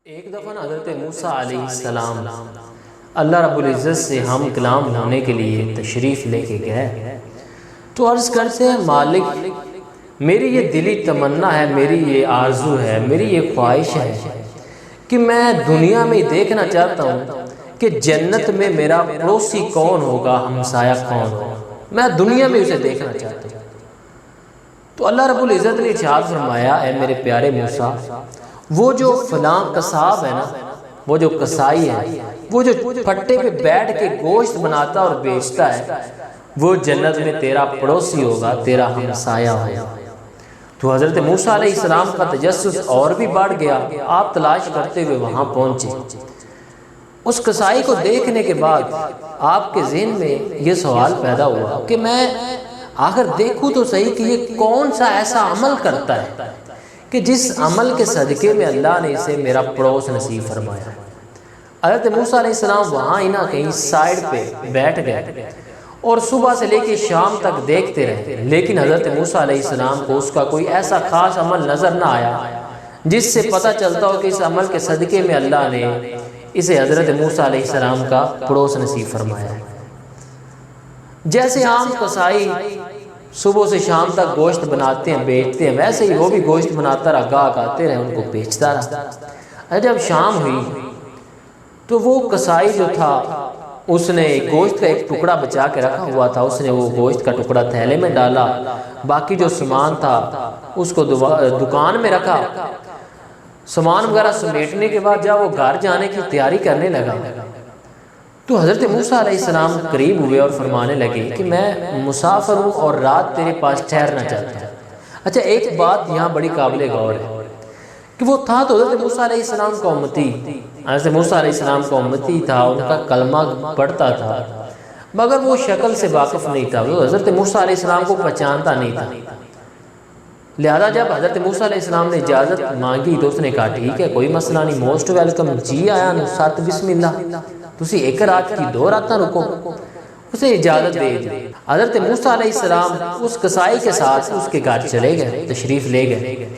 ایک دفعہ حضرت موسیٰ علیہ السلام اللہ رب العزت سے ہم کلام ہونے کے لیے تشریف لے کے گئے تو عرض کرتے ہیں مالک میری یہ دلی تمنا ہے، میری یہ آرزو ہے، میری یہ خواہش ہے کہ میں دنیا میں دیکھنا چاہتا ہوں کہ جنت میں میرا پڑوسی کون ہوگا، ہمسایہ کون ہوگا، میں دنیا میں اسے دیکھنا چاہتا ہوں۔ تو اللہ رب العزت نے ارشاد فرمایا، اے میرے پیارے موسیٰ، وہ جو فلاں قصاب ہے نا، وہ جو قصائی ہے، وہ جو پھٹے پہ بیٹھ کے گوشت بناتا اور بیچتا ہے، وہ جنت میں تیرا پڑوسی ہوگا، تیرا ہمسایہ ہوگا۔ تو حضرت موسیٰ علیہ السلام کا تجسس اور بھی بڑھ گیا، آپ تلاش کرتے ہوئے وہاں پہنچے۔ اس قصائی کو دیکھنے کے بعد آپ کے ذہن میں یہ سوال پیدا ہوا کہ میں آخر دیکھوں تو صحیح کہ یہ کون سا ایسا عمل کرتا ہے کہ جس عمل کے صدقے میں اللہ نے اسے میرا پڑوس نصیب فرمایا۔ حضرت موسیٰ علیہ السلام وہاں ہی نہ کہیں سائیڈ پہ بیٹھ گئے اور صبح سے لے کے شام تک دیکھتے رہے، لیکن حضرت موسیٰ علیہ السلام کو اس کا کوئی ایسا خاص عمل نظر نہ آیا جس سے پتہ چلتا ہو کہ اس عمل کے صدقے میں اللہ نے اسے حضرت موسیٰ علیہ السلام کا پڑوس نصیب فرمایا۔ جیسے عام قصائی صبح سے شام تک گوشت بناتے ہیں بیچتے ہیں، ویسے ہی وہ بھی گوشت بناتا رہا، گاہک آتے رہے، ان کو بیچتا رہا۔ جب شام ہوئی تو وہ قصائی جو تھا اس نے گوشت کا ایک ٹکڑا بچا کے رکھا ہوا تھا، اس نے وہ گوشت کا ٹکڑا تھیلے میں ڈالا، باقی جو سامان تھا اس کو دکان میں رکھا۔ سامان وغیرہ سمیٹنے کے بعد جب وہ گھر جانے کی تیاری کرنے لگا تو حضرت موسیٰ علیہ السلام قریب ہوئے اور فرمانے لگے کہ میں مسافر ہوں اور رات تیرے پاس ٹھہرنا چاہتا ہوں۔ اچھا، ایک بات یہاں بڑی قابل غور ہے کہ وہ تھا تو حضرت موسیٰ علیہ السلام کا امتی، حضرت موسیٰ علیہ السلام کا امتی تھا، ان کا کلمہ پڑھتا تھا، مگر وہ شکل سے واقف نہیں تھا، وہ حضرت موسیٰ علیہ السلام کو پہچانتا نہیں تھا۔ لہذا جب حضرت موسیٰ علیہ السلام نے اجازت مانگی تو اس نے کہا ٹھیک ہے، کوئی مسئلہ نہیں، موسٹ ویلکم، جی آیا نو سات بسم اللہ، تسی ایک رات کی دو راتاں رکو۔ اسے اجازت دے دی۔ حضرت موسیٰ علیہ السلام اس قصائی کے ساتھ اس کے گھر چلے گئے، تشریف لے گئے۔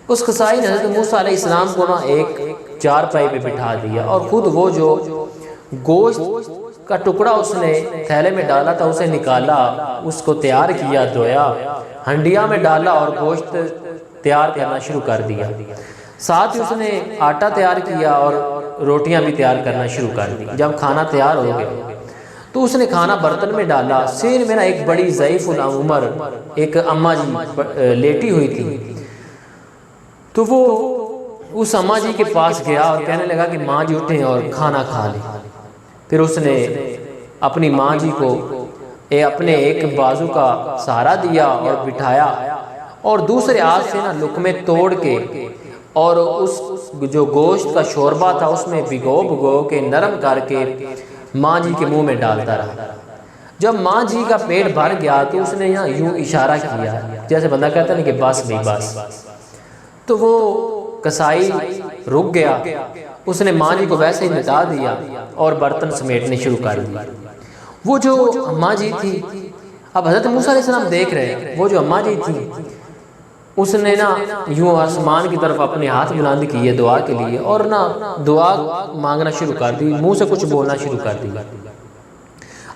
اس قصائی نے حضرت موسیٰ علیہ السلام کو نا ایک چارپائی پہ بٹھا دیا اور خود وہ جو گوشت کا ٹکڑا اس نے تھیلے میں ڈالا تھا اسے نکالا، اس کو تیار کیا، دھویا، ہنڈیا میں ڈالا اور گوشت تیار کرنا شروع کر دیا۔ ساتھ ہی اس نے آٹا تیار کیا اور روٹیاں بھی تیار کرنا شروع کر دی۔ جب کھانا تیار ہو گیا تو اس نے کھانا برتن میں ڈالا۔ سین میں نا ایک بڑی ضعیف العمر ایک اماں جی لیٹی ہوئی تھی، تو وہ اس اماں جی کے پاس گیا اور کہنے لگا کہ ماں جی اٹھیں اور کھانا کھا لیں۔ پھر اس نے اپنی ماں جی کو اپنے ایک بازو کا سہارا دیا اور بٹھایا اور دوسرے ہاتھ سے نا لقمے توڑ کے اور اس جو گوشت کا شوربہ تھا اس میں بھگو کے نرم کر کے ماں جی کے منہ میں ڈالتا رہا۔ جب ماں جی کا پیٹ بھر گیا تو اس نے یوں اشارہ کیا جیسے بندہ کہتا ہے کہ بس بھی بس، تو وہ قصائی رک گیا، اس نے ماں جی کو ویسے ہی مٹا دیا اور برتن سمیٹنے شروع کر دیا۔ وہ جو اماں جی تھی، اب حضرت موسیٰ علیہ السلام دیکھ رہے ہیں، وہ جو اماں جی تھی اس نے نا یوں آسمان کی طرف اپنے ہاتھ بلند کیے دعا کے لیے اور نا دعا مانگنا شروع کر دی، منہ سے کچھ بولنا شروع کر دی۔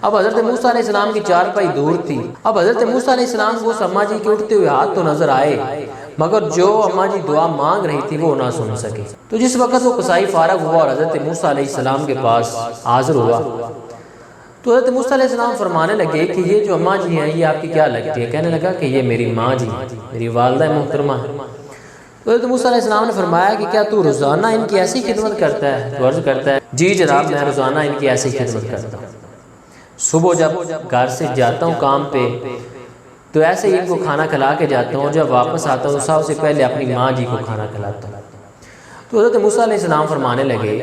اب حضرت موسیٰ علیہ السلام کی چارپائی دور تھی، اب حضرت موسیٰ علیہ السلام کو اس اماں جی کے اٹھتے ہوئے ہاتھ تو نظر آئے مگر جو اماں جی دعا مانگ رہی تھی وہ نہ سن سکے۔ تو جس وقت وہ قصائی فارغ ہوا اور حضرت موسیٰ علیہ السلام کے پاس حاضر ہوا تو حضرت موسیٰ علیہ السلام فرمانے لگے کہ یہ جو اماں جی ہیں یہ آپ کی کیا لگتی ہے؟ کہنے لگا کہ یہ میری ماں جی، میری والدہ محترمہ ہے۔ تو حضرت موسیٰ علیہ السلام نے فرمایا کہ کیا تو روزانہ ان کی ایسی خدمت کرتا ہے؟ تو عرض کرتا ہے جی جناب، میں روزانہ ان کی ایسی خدمت کرتا ہوں۔ صبح جب گھر سے جاتا ہوں کام پہ تو ایسے ہی ان کو کھانا کھلا کے جاتا ہوں، جب واپس آتا ہوں سب سے پہلے اپنی ماں جی کو کھانا کھلاتا ہوں۔ تو حضرت موسیٰ علیہ السلام فرمانے لگے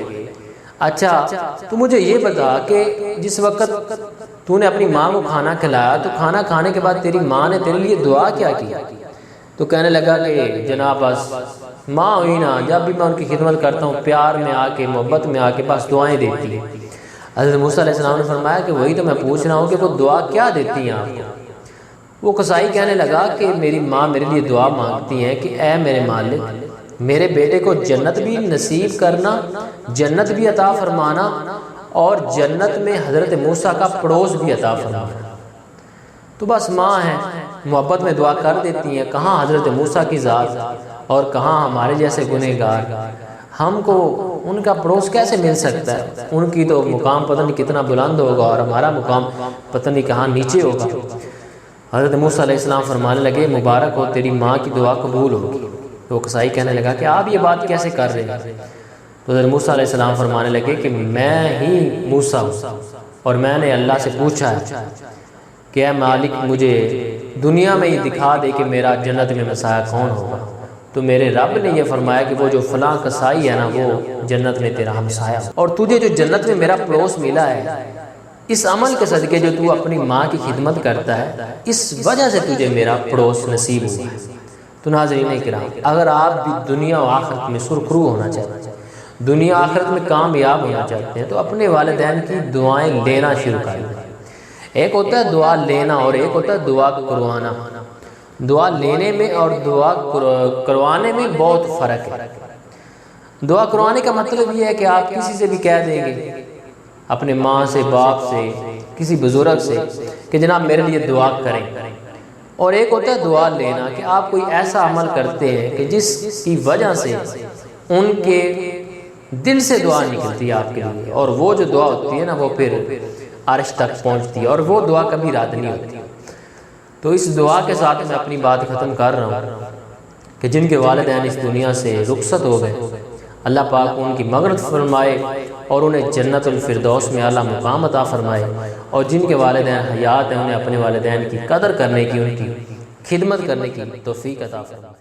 اچھا تو مجھے یہ بتا کہ جس وقت تو نے اپنی ماں کو کھانا کھلایا تو کھانا کھانے کے بعد تیری ماں نے تیرے لیے دعا کیا کی؟ تو کہنے لگا کہ جناب بس ماں ہوئی نا، جب بھی میں ان کی خدمت کرتا ہوں پیار میں آ کے محبت میں آ کے بس دعائیں دیتی ہیں۔ حضرت موسیٰ علیہ السلام نے فرمایا کہ وہی تو میں پوچھ رہا ہوں کہ وہ دعا کیا دیتی ہیں آپ کو؟ وہ قصائی کہنے لگا کہ میری ماں میرے لیے دعا مانگتی ہیں کہ اے میرے مالک میرے بیٹے کو جنت بھی نصیب کرنا، جنت بھی عطا فرمانا، اور جنت میں حضرت موسیٰ کا پڑوس بھی عطا فرمانا۔ تو بس ماں ہیں، محبت میں دعا کر دیتی ہیں، کہاں حضرت موسیٰ کی ذات اور کہاں ہمارے جیسے گنہگار، ہم کو ان کا پڑوس کیسے مل سکتا ہے؟ ان کی تو مقام پتہ نہیں کتنا بلند ہوگا اور ہمارا مقام پتہ نہیں کہاں نیچے ہوگا۔ حضرت موسیٰ علیہ السلام فرمانے لگے مبارک ہو تیری ماں کی دعا قبول ہوگی۔ تو قصائی کہنے لگا کہ آپ یہ بات کیسے کر رہے ہیں؟ تو حضرت موسیٰ علیہ السلام فرمانے لگے کہ میں ہی موسیٰ ہوں اور میں نے اللہ سے پوچھا ہے کہ اے مالک مجھے دنیا میں ہی دکھا دے کہ میرا جنت میں مسایہ کون ہوگا، تو میرے رب نے یہ فرمایا کہ وہ جو فلاں قصائی ہے نا وہ جنت میں تیرا ہمسایہ ہے، اور تجھے جو جنت میں میرا پڑوس ملا ہے اس عمل کے صدقے جو تو اپنی ماں کی خدمت کرتا ہے اس وجہ سے تجھے میرا پڑوس نصیب ہوا ہے۔ تو ناظرین کرام، اگر آپ بھی دنیا و آخرت میں سرخرو ہونا چاہتے ہیں، دنیا آخرت میں کامیاب ہونا چاہتے ہیں، تو اپنے والدین کی دعائیں لینا شروع کر دیں۔ ایک ہوتا ہے دعا لینا اور ایک ہوتا ہے دعا کروانا۔ دعا لینے میں اور دعا کروانے میں بہت فرق ہے۔ دعا کروانے کا مطلب یہ ہے کہ آپ کسی سے بھی کہہ دیں گے، اپنے ماں سے، باپ سے، کسی بزرگ سے کہ جناب میرے لیے دعا کریں، اور ایک ہوتا ہے دعا لینا کہ آپ کوئی ایسا عمل کرتے ہیں کہ جس کی وجہ سے ان کے دل سے دعا نکلتی ہے آپ کے لیے، اور وہ جو دعا ہوتی ہے نا وہ پھر عرش تک پہنچتی ہے، اور وہ دعا کبھی رد نہیں ہوتی۔ تو اس دعا کے ساتھ میں اپنی بات ختم کر رہا ہوں کہ جن کے والدین اس دنیا سے رخصت ہو گئے، اللہ پاک ان کی مغفرت فرمائے اور انہیں جنت الفردوس میں اعلیٰ مقام عطا فرمائے، اور جن کے والدین حیات ہیں انہیں اپنے والدین کی قدر کرنے کی، ان کی خدمت کرنے کی توفیق عطا فرمائے۔